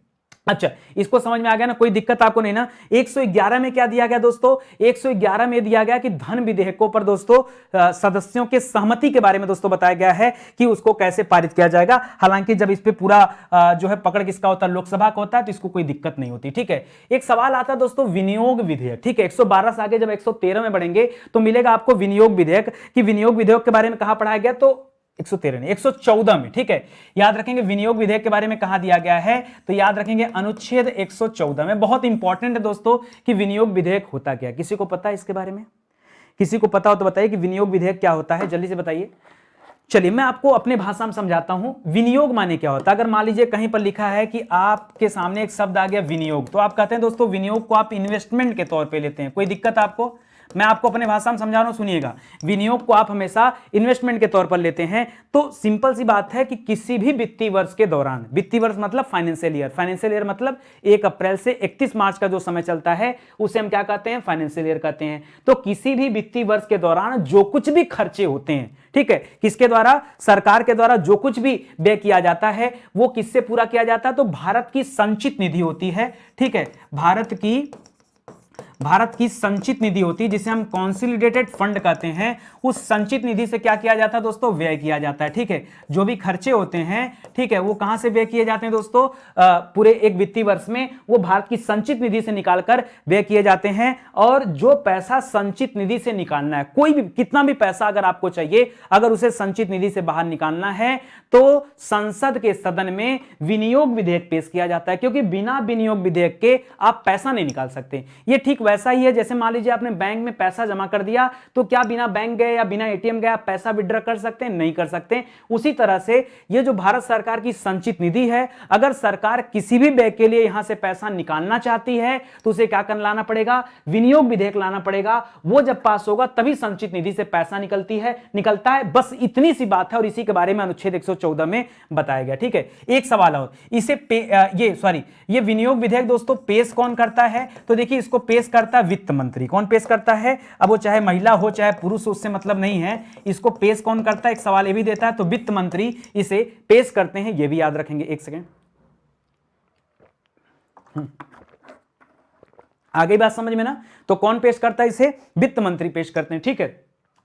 अच्छा, इसको समझ में आ गया ना, कोई दिक्कत आपको नहीं ना। 111 में क्या दिया गया दोस्तों, 111 में दिया गया कि धन विधेयकों पर दोस्तों सदस्यों के सहमति के बारे में दोस्तों बताया गया है कि उसको कैसे पारित किया जाएगा। हालांकि जब इस पे पूरा जो है पकड़ किसका होता है, लोकसभा का होता है, तो इसको कोई दिक्कत नहीं होती। ठीक है, एक सवाल आता है दोस्तों विनियोग विधेयक। ठीक है, 112 से आगे जब 113 में बढ़ेंगे तो मिलेगा आपको विनियोग विधेयक, कि विनियोग विधेयक के बारे में कहां पढ़ाया गया, तो 113 नहीं 114 में। ठीक है, याद रखेंगे विनियोग विधेयक के बारे में कहां दिया गया है, तो याद रखेंगे अनुच्छेद 114 में। बहुत इंपॉर्टेंट है दोस्तों कि विनियोग विधेयक होता क्या है। किसी को पता है इसके बारे में, किसी को पता हो तो बताइए कि विनियोग विधेयक क्या होता है, जल्दी से बताइए। चलिए मैं आपको अपने भाषा में समझाता हूं विनियोग माने क्या होता है। अगर मान लीजिए कहीं पर लिखा है कि आपके सामने एक शब्द आ गया विनियोग, तो आप कहते हैं दोस्तों विनियोग को आप इन्वेस्टमेंट के तौर पे लेते हैं। कोई दिक्कत आपको, मैं आपको अपने भाषा में समझा रहा हूं, सुनिएगा। विनियोग को आप हमेशा इन्वेस्टमेंट के तौर पर लेते हैं। तो सिंपल सी बात है कि किसी भी वित्तीय वर्ष के दौरान, वित्तीय वर्ष मतलब फाइनेंशियल ईयर, फाइनेंशियल ईयर मतलब 1 अप्रैल से 31 मार्च का जो समय चलता है उसे हम क्या कहते हैं, फाइनेंशियल ईयर कहते हैं। तो किसी भी वित्तीय वर्ष के दौरान जो कुछ भी खर्चे होते हैं, ठीक है, किसके द्वारा, सरकार के द्वारा जो कुछ भी व्यय किया जाता है वो किससे पूरा किया जाता है, तो भारत की संचित निधि होती है। ठीक है, भारत की संचित निधि होती है जिसे हम कॉन्सोलिडेटेड फंड कहते हैं। उस संचित निधि से क्या किया जाता है दोस्तों, व्यय किया जाता है। ठीक है, जो भी खर्चे होते हैं, ठीक है, वो कहां से व्यय किए जाते हैं दोस्तों, पूरे एक वित्तीय वर्ष में वो भारत की संचित निधि से निकालकर व्यय किए जाते हैं। और जो पैसा संचित निधि से निकालना है, कोई भी कितना भी पैसा अगर आपको चाहिए, अगर उसे संचित निधि से बाहर निकालना है तो संसद के सदन में विनियोग विधेयक पेश किया जाता है, क्योंकि बिना विनियोग विधेयक के आप पैसा नहीं निकाल सकते। ये ठीक वैसा ही है जैसे मान लीजिए आपने बैंक में पैसा जमा कर दिया, तो क्या बिना बैंक गए या बिना एटीएम गए आप पैसा विड्रॉ कर सकते हैं, नहीं कर सकते। उसी तरह से ये जो भारत सरकार की संचित निधि है, अगर सरकार किसी भी व्यय के लिए यहां से पैसा निकालना चाहती है तो उसे क्या कर लाना पड़ेगा, विनियोग विधेयक लाना पड़ेगा। वो जब पास होगा तभी संचित निधि से पैसा निकलता है। बस इतनी सी बात है, और इसी के बारे में अनुच्छेद 114 में बताया गया। ठीक है, एक सवाल और, ये विनियोग विधेयक दोस्तों पेश कौन करता है, तो देखिए इसको पेश करता है वित्त मंत्री। कौन पेश करता है, अब वो चाहे महिला हो चाहे पुरुष हो, उससे मतलब नहीं है। इसको पेश कौन करता है, एक सवाल ये भी देता है, तो वित्त मंत्री इसे पेश करते हैं, ये भी याद रखेंगे। एक सेकेंड, आ गई बात समझ में ना। तो कौन पेश करता है इसे, वित्त मंत्री पेश करते हैं। ठीक है,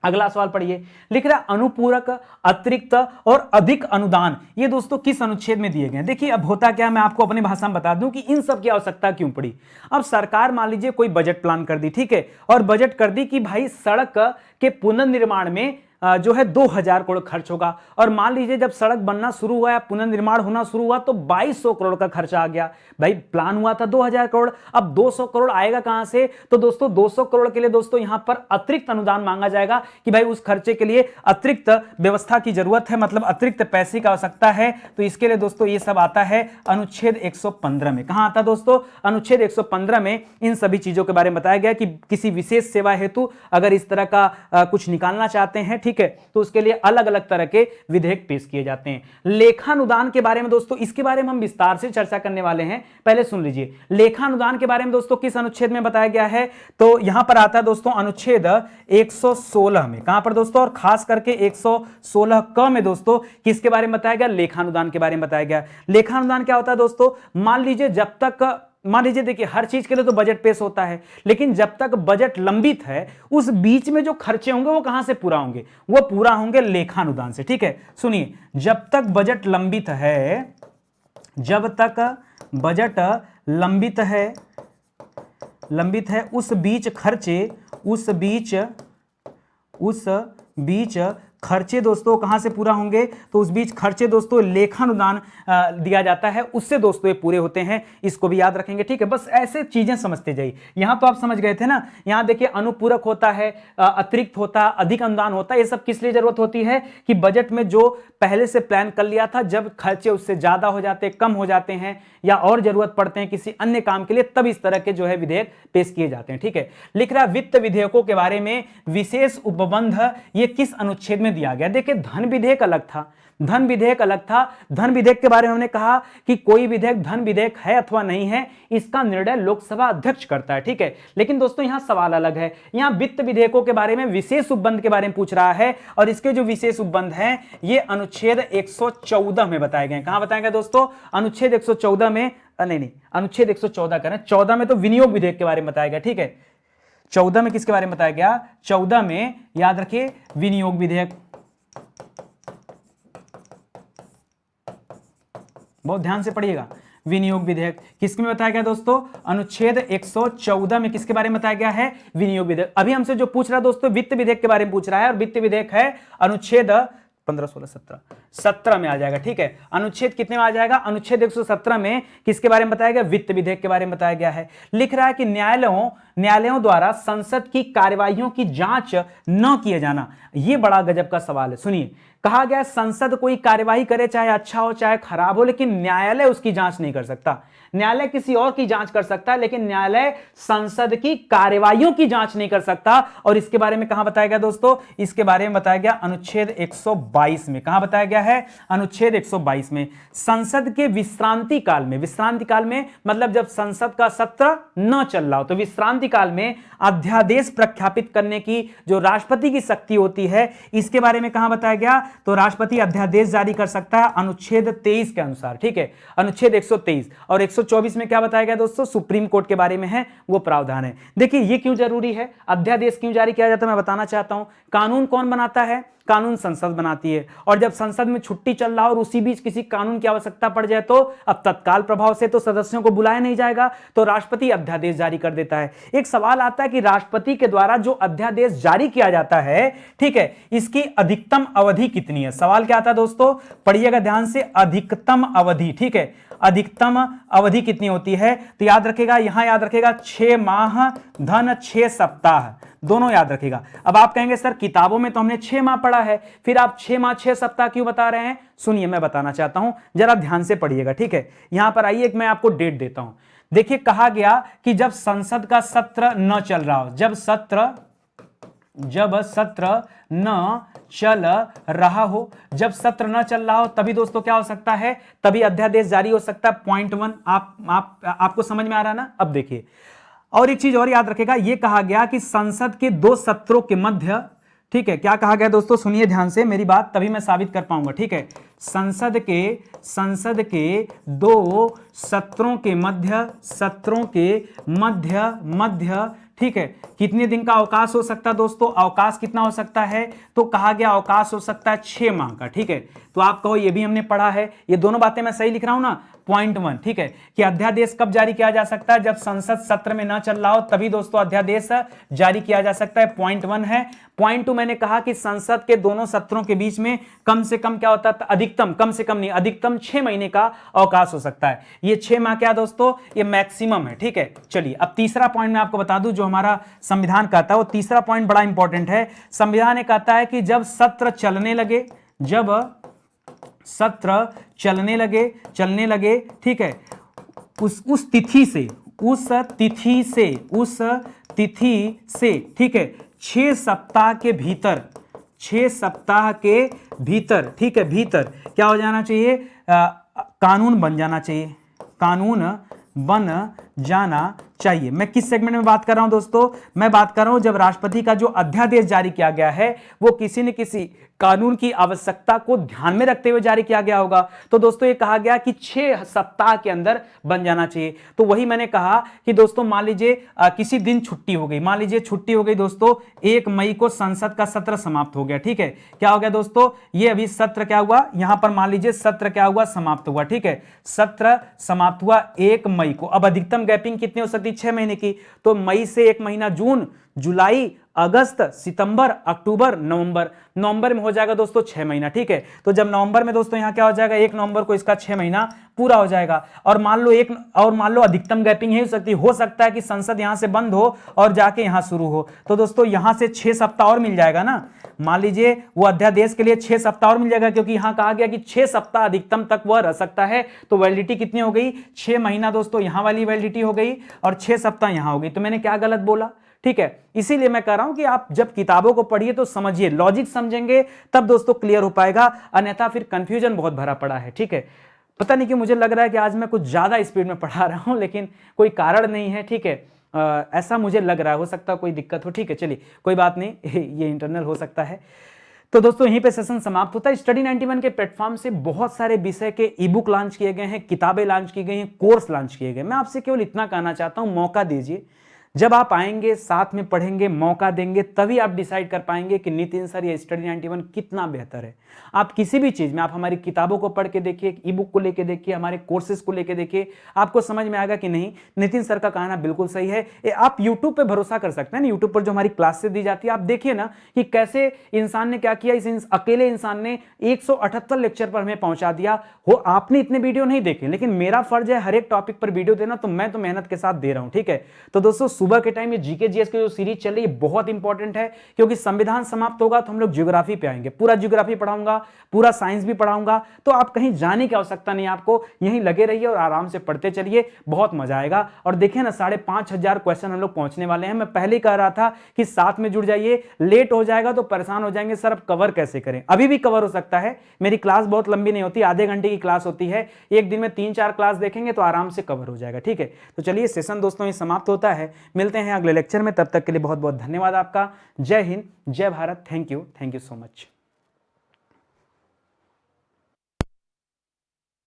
अगला सवाल पढ़िए, लिख रहा अनुपूरक, अतिरिक्त और अधिक अनुदान, ये दोस्तों किस अनुच्छेद में दिए गए हैं। देखिए अब होता क्या, मैं आपको अपनी भाषा में बता दूं कि इन सब की आवश्यकता क्यों पड़ी। अब सरकार मान लीजिए कोई बजट प्लान कर दी, ठीक है, और बजट कर दी कि भाई सड़क के पुनर्निर्माण में जो है 2000 करोड़ खर्च होगा। और मान लीजिए जब सड़क बनना शुरू हुआ या पुनर्निर्माण होना शुरू हुआ तो 2200 करोड़ का खर्चा आ गया। भाई प्लान हुआ था 2000 करोड़, अब 200 करोड़ आएगा कहां से, तो दोस्तों 200 करोड़ के लिए दोस्तों यहां पर अतिरिक्त अनुदान मांगा जाएगा कि भाई उस खर्चे के लिए अतिरिक्त व्यवस्था की जरूरत है, मतलब अतिरिक्त पैसे की आवश्यकता है। तो इसके लिए दोस्तों ये सब आता है अनुच्छेद 115 में। कहां आता है दोस्तों, अनुच्छेद 115 में इन सभी चीजों के बारे में बताया गया कि किसी विशेष सेवा हेतु अगर इस तरह का कुछ निकालना चाहते हैं, ठीक ठीक है, तो उसके लिए अलग अलग तरह के विधेयक पेश किए जाते हैं। लेखानुदान के बारे में दोस्तों, इसके बारे में हम विस्तार से चर्चा करने वाले हैं, पहले सुन लीजिए। लेखानुदान के बारे में दोस्तों किस अनुच्छेद में बताया गया है, तो यहां पर आता है दोस्तों अनुच्छेद 116 में। कहां पर दोस्तों, और खास करके 116 क में दोस्तों किसके बारे में बताया गया, लेखानुदान के बारे में बताया गया। लेखानुदान क्या होता है दोस्तों, मान लीजिए जब तक, मान लीजिए देखिए हर चीज के लिए तो बजट पेश होता है, लेकिन जब तक बजट लंबित है उस बीच में जो खर्चे होंगे वो कहां से पूरा होंगे, वो पूरा होंगे लेखानुदान से। ठीक है, सुनिए, जब तक बजट लंबित है, जब तक बजट लंबित है उस बीच खर्चे, उस बीच खर्चे दोस्तों कहां से पूरा होंगे, तो उस बीच खर्चे दोस्तों लेखानुदान दिया जाता है, उससे दोस्तों ये पूरे होते हैं। इसको भी याद रखेंगे। ठीक है, बस ऐसे चीजें समझते जाइए। यहां तो आप समझ गए थे ना, यहां देखिए अनुपूरक होता है, अतिरिक्त होता है, अधिक अनुदान होता है। ये सब किस लिए जरूरत होती है कि बजट में जो पहले से प्लान कर लिया था, जब खर्चे उससे ज्यादा हो जाते, कम हो जाते हैं या और जरूरत पड़ते हैं किसी अन्य काम के लिए, तब इस तरह के जो है विधेयक पेश किए जाते हैं। ठीक है, लिख रहा वित्त विधेयकों के बारे में विशेष उपबंध ये किस अनुच्छेद में दिया गया। देखिए धन विधेयक अलग था, धन विधेयक अलग था। धन विधेयक के बारे में हमने कहा कि कोई विधेयक धन विधेयक है अथवा नहीं है, इसका निर्णय लोकसभा अध्यक्ष करता है। ठीक है, लेकिन दोस्तों यहां सवाल अलग है। यहां वित्त विधेयकों के बारे में विशेष उपबंध के बारे में पूछ रहा है, और इसके जो विशेष उपबंध हैं ये अनुच्छेद 114 में बताए गए। कहां बताए गए दोस्तों, अनुच्छेद 114 में, नहीं, अनुच्छेद 114 करें, 14 में तो विनियोग विधेयक के बारे में बताया गया। ठीक है, 14 में किसके बारे में बताया गया, 14 में याद रखिए विनियोग विधेयक। बहुत ध्यान से पढ़िएगा, विनियोग विधेयक किसके में बताया गया दोस्तों, अनुच्छेद 114 में किसके बारे में बताया गया है, विनियोग विधेयक। अभी हमसे जो पूछ रहा है दोस्तों वित्त विधेयक के बारे में पूछ रहा है, और वित्त विधेयक है अनुच्छेद 15, 16, 17 में आ जाएगा। ठीक है, अनुच्छेद कितने में आ जाएगा, अनुच्छेद 117 में किसके बारे में बताया गया, वित्त विधेयक के बारे में बताया गया है। लिख रहा है कि न्यायालयों द्वारा संसद की कार्यवाहियों की जांच न किए जाना, यह बड़ा गजब का सवाल है। सुनिए, कहा गया संसद कोई कार्यवाही करे, चाहे अच्छा हो चाहे खराब हो, लेकिन न्यायालय उसकी जांच नहीं कर सकता। न्यायालय किसी और की जांच कर सकता है, लेकिन न्यायालय संसद की कार्यवाहियों की जांच नहीं कर सकता। और इसके बारे में कहां बताया गया दोस्तों, इसके बारे में बताया गया अनुच्छेद 122 में। कहां बताया गया है, अनुच्छेद 122 में। संसद के विश्रांति काल में, विश्रांति काल में मतलब जब संसद का सत्र न चल रहा हो, तो विश्रांति काल में अध्यादेश प्रख्यापित करने की जो राष्ट्रपति की शक्ति होती है, इसके बारे में कहां बताया गया, तो राष्ट्रपति अध्यादेश जारी कर सकता है अनुच्छेद 23 के अनुसार। ठीक है, अनुच्छेद 123 और 124 में क्या बताया गया दोस्तों, सुप्रीम कोर्ट के बारे में है, वो प्रावधान है। देखिए ये क्यों जरूरी है, अध्यादेश क्यों जारी किया जाता है, मैं बताना चाहता हूं। कानून कौन बनाता है, कानून संसद बनाती है, और जब संसद में छुट्टी चल रहा हो और उसी बीच किसी कानून की आवश्यकता पड़ जाए, तो अब तत्काल प्रभाव से तो सदस्यों को बुलाया नहीं जाएगा, तो राष्ट्रपति अध्यादेश जारी कर देता है। एक सवाल आता है कि राष्ट्रपति के द्वारा जो अध्यादेश जारी किया जाता है, ठीक है, इसकी अधिकतम अवधि कितनी है। सवाल क्या आता है दोस्तों, पढ़िएगा ध्यान से, अधिकतम अवधि। ठीक है, अधिकतम अवधि कितनी होती है, तो याद रखेगा, यहां याद रखेगा 6 माह धन 6 सप्ताह, दोनों याद रखेगा। अब आप कहेंगे सर किताबों में तो हमने 6 माह पढ़ा है, फिर आप 6 माह 6 सप्ताह क्यों बता रहे हैं। सुनिए मैं बताना चाहता हूं, जरा ध्यान से पढ़िएगा। ठीक है, यहां पर आइए, मैं आपको डेट देता हूं। देखिए कहा गया कि जब संसद का सत्र न चल रहा हो, जब सत्र न चल रहा हो, जब सत्र न चल रहा हो, तभी दोस्तों क्या हो सकता है, तभी अध्यादेश जारी हो सकता है। पॉइंट 1 आपको समझ में आ रहा है ना। अब देखिए, और एक चीज और याद रखेगा, यह कहा गया कि संसद के 2 सत्रों के मध्य, ठीक है, क्या कहा गया दोस्तों, सुनिए ध्यान से मेरी बात, तभी मैं साबित कर पाऊंगा। ठीक है, संसद के 2 सत्रों के मध्य, ठीक है, कितने दिन का अवकाश हो सकता है दोस्तों, अवकाश कितना हो सकता है, तो कहा गया अवकाश हो सकता है 6 माह का। ठीक है, तो आप कहो ये भी हमने पढ़ा है, ये दोनों बातें मैं सही लिख रहा हूं ना। पॉइंट 1, ठीक है, कि अध्यादेश कब जारी किया जा सकता है, जब संसद सत्र में ना चल रहा हो, तभी दोस्तों अध्यादेश जारी किया जा सकता है। पॉइंट 1 है। पॉइंट 2 मैंने कहा कि संसद के दोनों सत्रों के बीच में कम से कम क्या होता है, अधिकतम, कम से कम नहीं, अधिकतम 6 महीने का अवकाश हो सकता है। ये 6 माह क्या दोस्तों, ये मैक्सिमम है। ठीक है, चलिए अब तीसरा पॉइंट मैं आपको बता दूं, जो हमारा संविधान कहता है, वो तीसरा पॉइंट बड़ा इंपॉर्टेंट है। संविधान ये कहता है कि जब सत्र चलने लगे, जब सत्र चलने लगे, ठीक है, उस तिथि से, ठीक है, 6 सप्ताह के भीतर, 6 सप्ताह के भीतर, ठीक है, भीतर क्या हो जाना चाहिए, कानून बन जाना चाहिए, कानून बन जाना चाहिए। मैं किस सेगमेंट में बात कर रहा हूं दोस्तों, मैं बात कर रहा हूं जब राष्ट्रपति का जो अध्यादेश जारी किया गया है वो किसी न किसी कानून की आवश्यकता को ध्यान में रखते हुए जारी किया गया होगा। तो दोस्तों ये कहा गया कि 6 सप्ताह के अंदर बन जाना चाहिए। तो वही मैंने कहा कि दोस्तों मान लीजिए किसी दिन छुट्टी हो गई, मान लीजिए छुट्टी हो गई दोस्तों, 1 मई को संसद का सत्र समाप्त हो गया, ठीक है, क्या हो गया दोस्तों, ये अभी सत्र क्या हुआ, यहां पर मान लीजिए सत्र क्या हुआ, समाप्त हुआ, ठीक है, सत्र समाप्त हुआ 1 मई को। अब अधिकतम गैपिंग कितनी हो सकती है, 6 महीने की, तो मई से 1 महीना जून, जुलाई, अगस्त, सितंबर, अक्टूबर, नवंबर, नवंबर में हो जाएगा दोस्तों 6 महीना, ठीक है। तो जब नवंबर में दोस्तों यहां क्या हो जाएगा, 1 नवंबर को इसका 6 महीना पूरा हो जाएगा। और मान लो अधिकतम गैपिंग ही हो सकता है कि संसद यहां से बंद हो और जाके यहां शुरू हो, तो दोस्तों यहां से 6 सप्ताह और मिल जाएगा ना, मान लीजिए वो अध्यादेश के लिए 6 सप्ताह और मिल जाएगा, क्योंकि यहां कहा गया कि 6 सप्ताह अधिकतम तक वह रह सकता है। तो वैलिडिटी कितनी हो गई, 6 महीना दोस्तों, यहां वाली वैलिडिटी हो गई और 6 सप्ताह यहां हो गई। तो मैंने क्या गलत बोला, ठीक है, इसीलिए मैं कह रहा हूं कि आप जब किताबों को पढ़िए तो समझिए, लॉजिक समझेंगे तब दोस्तों क्लियर हो पाएगा, अन्यथा फिर कंफ्यूजन बहुत भरा पड़ा है, ठीक है। पता नहीं कि मुझे लग रहा है कि आज मैं कुछ ज्यादा स्पीड में पढ़ा रहा हूं, लेकिन कोई कारण नहीं है, ठीक है, ऐसा मुझे लग रहा है, हो सकता है कोई दिक्कत हो, ठीक है, चलिए कोई बात नहीं, ये इंटरनल हो सकता है। तो दोस्तों यहीं पे सेशन समाप्त होता है। स्टडी 91 के प्लेटफॉर्म से बहुत सारे विषय के ई बुक लॉन्च किए गए हैं, किताबें लॉन्च की गई हैं, कोर्स लॉन्च किए गए। मैं आपसे केवल इतना कहना चाहता हूं, मौका दीजिए, जब आप आएंगे साथ में पढ़ेंगे, मौका देंगे, तभी आप डिसाइड कर पाएंगे कि नितिन सर या स्टडी 91 कितना बेहतर है। आप किसी भी चीज में, आप हमारी किताबों को पढ़ के देखिए, ई बुक को लेके देखिए, हमारे कोर्सेज को लेके देखिए, आपको समझ में आएगा कि नहीं, नितिन सर का कहना बिल्कुल सही है। आप यूट्यूब पे भरोसा कर सकते हैं ना, यूट्यूब पर जो हमारी क्लासेस दी जाती है, आप देखिए ना कि कैसे इंसान ने क्या किया, इस अकेले इंसान ने 178 लेक्चर पर हमें पहुंचा दिया हो। आपने इतने वीडियो नहीं देखे, लेकिन मेरा फर्ज है हर एक टॉपिक पर वीडियो देना, तो मैं तो मेहनत के साथ दे रहा हूं, ठीक है। तो दोस्तों सुबह के टाइम ये जीके जीएस की जो सीरीज चल रही है बहुत इंपॉर्टेंट है, क्योंकि संविधान समाप्त होगा तो हम लोग ज्योग्राफी पे आएंगे, पूरा ज्योग्राफी पढ़ाऊंगा, पूरा साइंस भी पढ़ाऊंगा। तो आप कहीं जाने की आवश्यकता नहीं, आपको यहीं लगे रहिए और आराम से पढ़ते चलिए, बहुत मजा आएगा। और देखिए ना 5,500 क्वेश्चन हम लोग पहुंचने वाले हैं। मैं पहले ही कह रहा था कि साथ में जुड़ जाइए, लेट हो जाएगा तो परेशान हो जाएंगे, सर अब कवर कैसे करें। अभी भी कवर हो सकता है, मेरी क्लास बहुत लंबी नहीं होती, आधे घंटे की क्लास होती है, एक दिन में 3-4 क्लास देखेंगे तो आराम से कवर हो जाएगा, ठीक है। तो चलिए सेशन दोस्तों ये समाप्त होता है, मिलते हैं अगले लेक्चर में, तब तक के लिए बहुत बहुत धन्यवाद आपका। जय हिंद, जय Bharat, thank you so much.